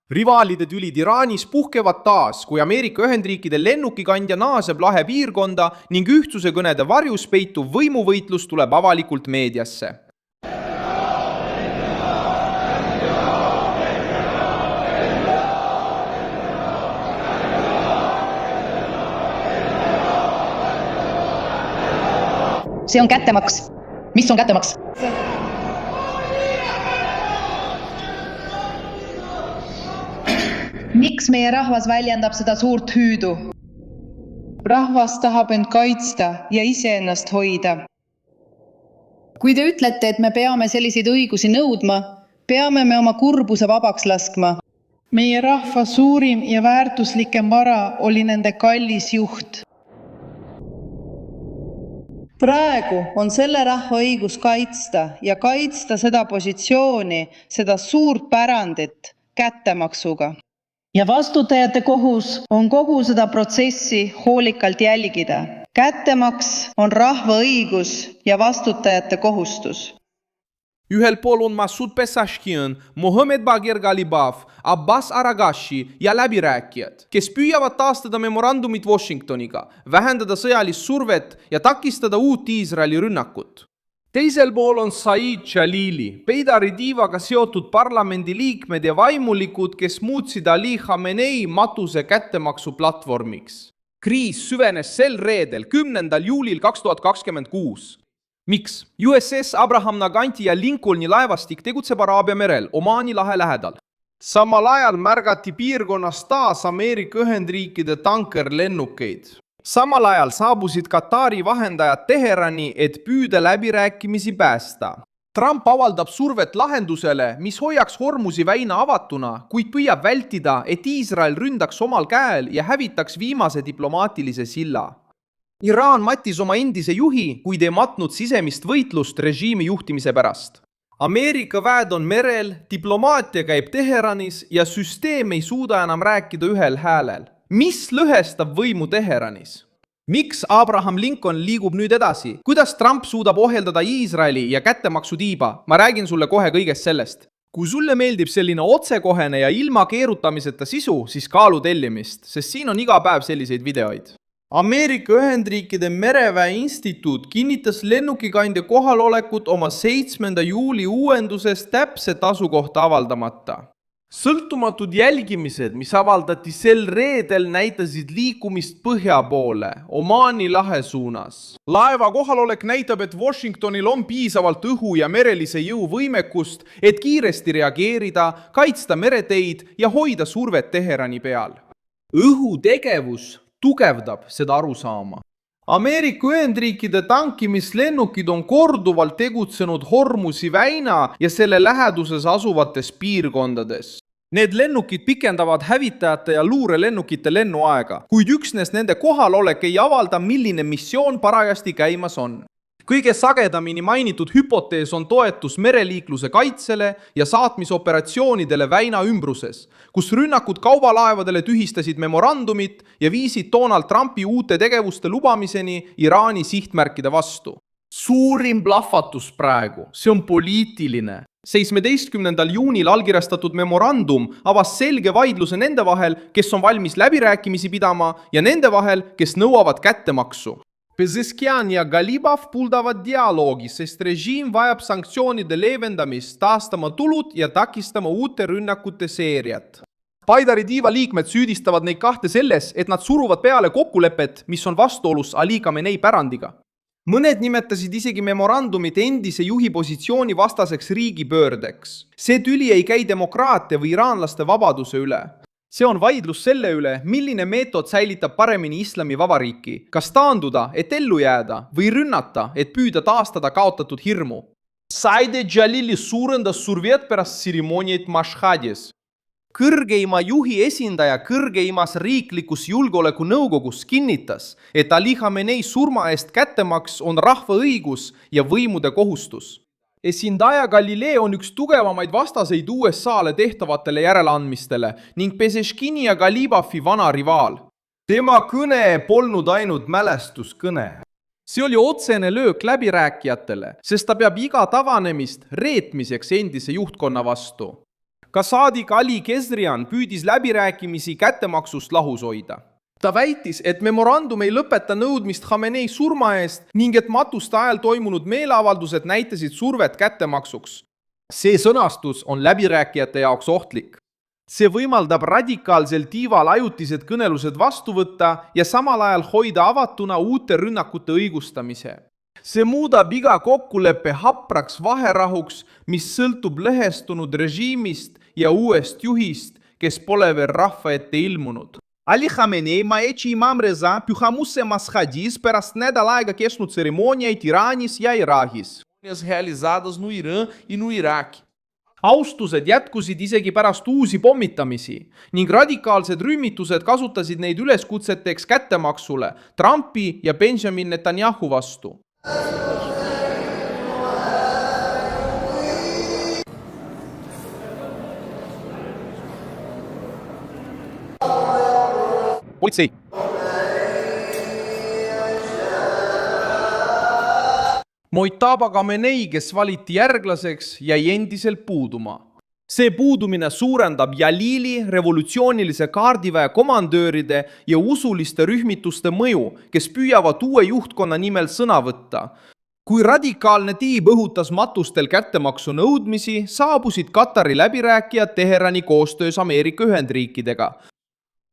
Rivaalide tülid Iraanis puhkevad taas, kui Ameerika Ühendriikide lennukikandja naaseb lahe piirkonda ning ühtsuse kõnede varjus peituv võimuvõitlus tuleb avalikult meediasse. See on kättemaks. Mis on kättemaks? Miks meie rahvas väljendab seda suurt hüüdu? Rahvas tahab end kaitsta ja iseennast hoida. Kui te ütlete, et me peame selliseid õigusi nõudma, peame me oma kurbuse vabaks laskma. Meie rahva suurim ja väärtuslikem vara oli nende kallis juht. Praegu on selle rahva õigus kaitsta ja kaitsta seda positsiooni, seda suurt pärandit kättemaksuga. Ja vastutajate kohus on kogu seda protsessi hoolikalt jälgida. Kättemaks on rahva õigus ja vastutajate kohustus. Ühel pool on Masoud Pezeshkian, Mohammed Bagher Ghalibaf, Abbas Aragashi ja läbirääkijad, kes püüavad taastada memorandumit Washingtoniga, vähendada sõjalist survet ja takistada uut Iisraeli rünnakut. Teisel pool on Said Jalili, Peidari diivaga seotud parlamendi liikmed ja vaimulikud, kes muutsid Ali Khamenei matuse kättemaksu platvormiks. Kriis süvenes sel reedel, 10. juulil 2026. Miks? USS Abraham Naganti ja Lincolni laevastik tegutseb Araabia merel, Omaani lahe lähedal. Samal ajal märgati piirkonnas taas Ameerika Ühendriikide tankerlennukeid. Samal ajal saabusid Katari vahendajad Teherani, et püüda läbirääkimisi päästa. Trump avaldab survet lahendusele, mis hoiaks Hormuzi väina avatuna, kuid püüab vältida, et Iisrael ründaks omal käel ja hävitaks viimase diplomaatilise silla. Iraan mattis oma endise juhi, kuid ei matnud sisemist võitlust režiimi juhtimise pärast. Ameerika väed on merel, diplomaatia käib Teheranis ja süsteem ei suuda enam rääkida ühel häälel. Mis lõhestab võimu Teheranis? Miks Abraham Lincoln liigub nüüd edasi? Kuidas Trump suudab ohjeldada Iisraeli ja kättemaksu tiiba? Ma räägin sulle kohe kõigest sellest. Kui sulle meeldib selline otsekohene ja ilma keerutamiseta sisu, siis kaalu tellimist, sest siin on iga päev selliseid videoid. Ameerika Ühendriikide Mereväe Instituut kinnitas lennukikandja kohalolekut oma 7. juuli uuenduses täpset asukohta avaldamata. Sõltumatud jälgimised, mis avaldati sel reedel, näitasid liikumist põhja poole, Omaani lahe suunas. Laeva kohalolek näitab, et Washingtonil on piisavalt õhu- ja merelise jõu võimekust, et kiiresti reageerida, kaitsta mereteid ja hoida survet Teherani peal. Õhutegevus tugevdab seda arusaama. Ameerika Ühendriikide tankimislennukid on korduvalt tegutsenud Hormuzi väina ja selle läheduses asuvates piirkondades. Need lennukid pikendavad hävitajate ja luurelennukite lennuaega, kuid üksnes nende kohalolek ei avalda, milline missioon parajasti käimas on. Kõige sagedamini mainitud hüpotees on toetus mereliikluse kaitsele ja saatmisoperatsioonidele väina ümbruses, kus rünnakud kaubalaevadele tühistasid memorandumit ja viisid Donald Trumpi uute tegevuste lubamiseni Iraani sihtmärkide vastu. Suurim plahvatus praegu, see on poliitiline. 17. juunil allkirjastatud memorandum avas selge vaidluse nende vahel, kes on valmis läbirääkimisi pidama ja nende vahel, kes nõuavad kättemaksu. Pezeshkian ja Ghalibaf puldavad dialoogi, sest režiim vajab sanktsioonide leevendamist, taastama tulud ja takistama uute rünnakute seeriat. Peidari diiva liikmed süüdistavad neid kahte selles, et nad suruvad peale kokkulepet, mis on vastuolus Ali Khamenei pärandiga. Mõned nimetasid isegi memorandumit endise juhi positsiooni vastaseks riigipöördeks. See tüli ei käi demokraatia või iraanlaste vabaduse üle. See on vaidlus selle üle, milline meetod säilitab paremini islami vabariiki, kas taanduda, et ellu jääda, või rünnata, et püüda taastada kaotatud hirmu. Said Jalili suurendas survet pärast tseremooniat Mashhadis. Kõrgeima juhi esindaja kõrgeimas riiklikus julgeolekunõukogus kinnitas, et Ali Khamenei surma eest kättemaks on rahva õigus ja võimude kohustus. Esindaja Galileo on üks tugevamaid vastaseid USA-le tehtavatele järeleandmistele ning Pezeshkini ja Ghalibafi vana rivaal. Tema kõne polnud ainult mälestuskõne. See oli otsene löök läbirääkijatele, sest ta peab iga tavanemist reetmiseks endise juhtkonna vastu. Ka saadik Ali Kesrian püüdis läbirääkimisi kättemaksust lahus hoida. Ta väitis, et memorandum ei lõpeta nõudmist Khamenei surma eest ning et matuste ajal toimunud meeleavaldused näitasid survet kättemaksuks. See sõnastus on läbirääkijate jaoks ohtlik. See võimaldab radikaalsel tiival ajutised kõnelused vastu võtta ja samal ajal hoida avatuna uute rünnakute õigustamise. See muudab iga kokkuleppe hapraks vaherahuks, mis sõltub lõhestunud režiimist ja uuest juhist, kes pole veel rahva ette ilmunud. Ali Khamenei mai și Imam Reza pühamuse Mashhadis pärast nädal aega kestnud tseremoniaid Iraanis ja Iraagis. Realizadas no Irán ja no Iraak. Austused jätkusid isegi pärast uusi pommitamisi ning radikaalsed rühmitused kasutasid neid üleskutseteks kättemaksule Trumpi ja Benjamin Netanyahu vastu. Politsei. Mojtaba Khamenei, kes valiti järglaseks, jäi endiselt puuduma. See puudumine suurendab Jalili revolutsioonilise kaardiväe komandööride ja usuliste rühmituste mõju, kes püüavad uue juhtkonna nimel sõna võtta. Kui radikaalne tiib õhutas matustel kättemaksu nõudmisi, saabusid Katari läbirääkijad Teherani koostöös Ameerika Ühendriikidega.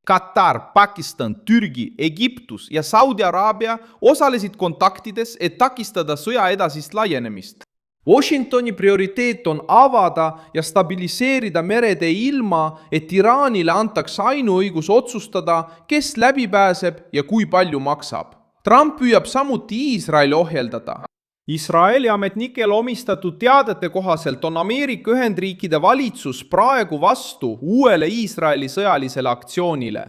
Katar, Pakistan, Türgi, Egiptus ja Saudi Araabia osalesid kontaktides, et takistada sõja edasist laienemist. Washingtoni prioriteet on avada ja stabiliseerida meretee ilma, et Iraanile antaks ainuõigus otsustada, kes läbi pääseb ja kui palju maksab. Trump püüab samuti Iisraeli ohjeldada. Iisraeli ametnikel omistatud teadete kohaselt on Ameerika Ühendriikide valitsus praegu vastu uuele Iisraeli sõjalisele aktsioonile.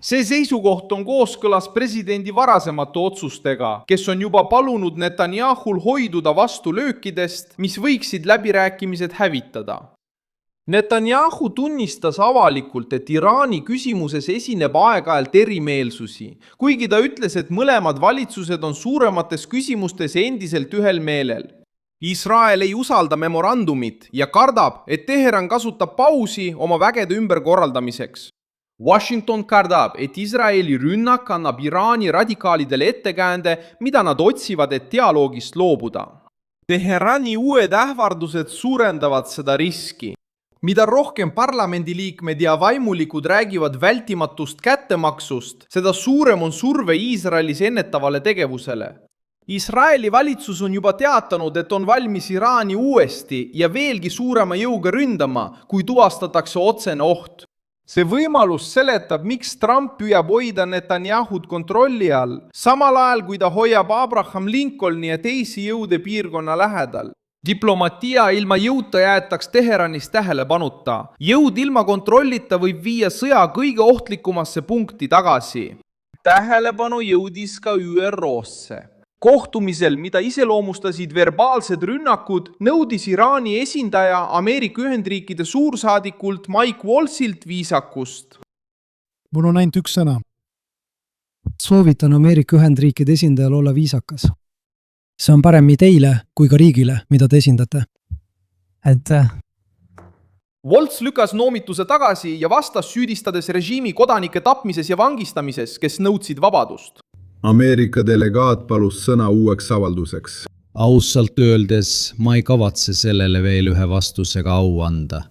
See seisukoht on kooskõlas presidendi varasemate otsustega, kes on juba palunud Netanyahul hoiduda vastu löökidest, mis võiksid läbirääkimised hävitada. Netanyahu tunnistas avalikult, et Iraani küsimuses esineb aeg-ajalt erimeelsusi, kuigi ta ütles, et mõlemad valitsused on suuremates küsimustes endiselt ühel meelel. Iisrael ei usalda memorandumit ja kardab, et Teheran kasutab pausi oma vägede ümberkorraldamiseks. Washington kardab, et Iisraeli rünnak annab Iraani radikaalidele ettekäände, mida nad otsivad, et dialoogist loobuda. Teherani uued ähvardused suurendavad seda riski. Mida rohkem parlamendiliikmed ja vaimulikud räägivad vältimatust kättemaksust, seda suurem on surve Iisraelis ennetavale tegevusele. Iisraeli valitsus on juba teatanud, et on valmis Iraani uuesti ja veelgi suurema jõuga ründama, kui tuvastatakse otsene oht. See võimalus seletab, miks Trump püüab hoida Netanyahud kontrolli all, samal ajal kui ta hoiab Abraham Lincolni ja teisi jõude piirkonna lähedal. Diplomatia ilma jõuta jäetaks Teheranis tähelepanuta. Jõud ilma kontrollita võib viia sõja kõige ohtlikumasse punkti tagasi. Tähelepanu jõudis ka ÜRO-sse. Kohtumisel, mida iseloomustasid verbaalsed rünnakud, nõudis Iraani esindaja Ameerika Ühendriikide suursaadikult Mike Waltzilt viisakust. Mul on ainult üks sõna. Soovitan Ameerika Ühendriikide esindajal olla viisakas. See on parem nii teile kui ka riigile, mida te esindate. Waltz lükas noomituse tagasi ja vastas süüdistades režiimi kodanike tapmises ja vangistamises, kes nõudsid vabadust. Ameerika delegaat palus sõna uueks avalduseks. Ausalt öeldes ma ei kavatse sellele veel ühe vastusega au anda.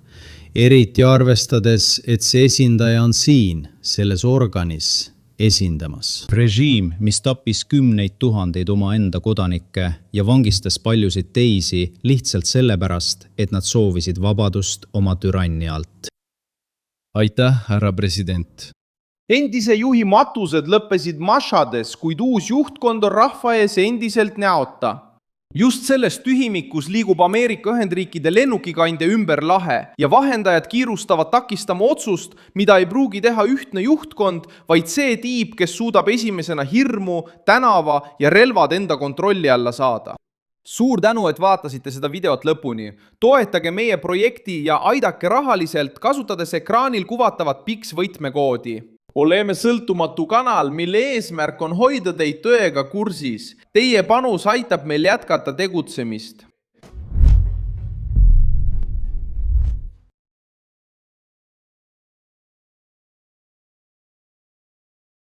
Eriti arvestades, et see esindaja on siin, selles organis, esindamas. Režiim, mis tappis 10 000 omaenda kodanikke ja vangistas paljusid teisi lihtsalt sellepärast, et nad soovisid vabadust oma türannia alt. Aitäh, härra president! Endise juhi matused lõppesid Mashhades, kuid uus juhtkond on rahva ees endiselt näota. Just selles tühimikus liigub Ameerika Ühendriikide lennukikandja ümber lahe ja vahendajad kiirustavad takistama otsust, mida ei pruugi teha ühtne juhtkond, vaid see tiib, kes suudab esimesena hirmu, tänava ja relvad enda kontrolli alla saada. Suur tänu, et vaatasite seda videot lõpuni. Toetage meie projekti ja aidake rahaliselt, kasutades ekraanil kuvatavat PIX võtmekoodi. Oleme sõltumatu kanal, mille eesmärk on hoida teid tõega kursis. Teie panus aitab meil jätkata tegutsemist.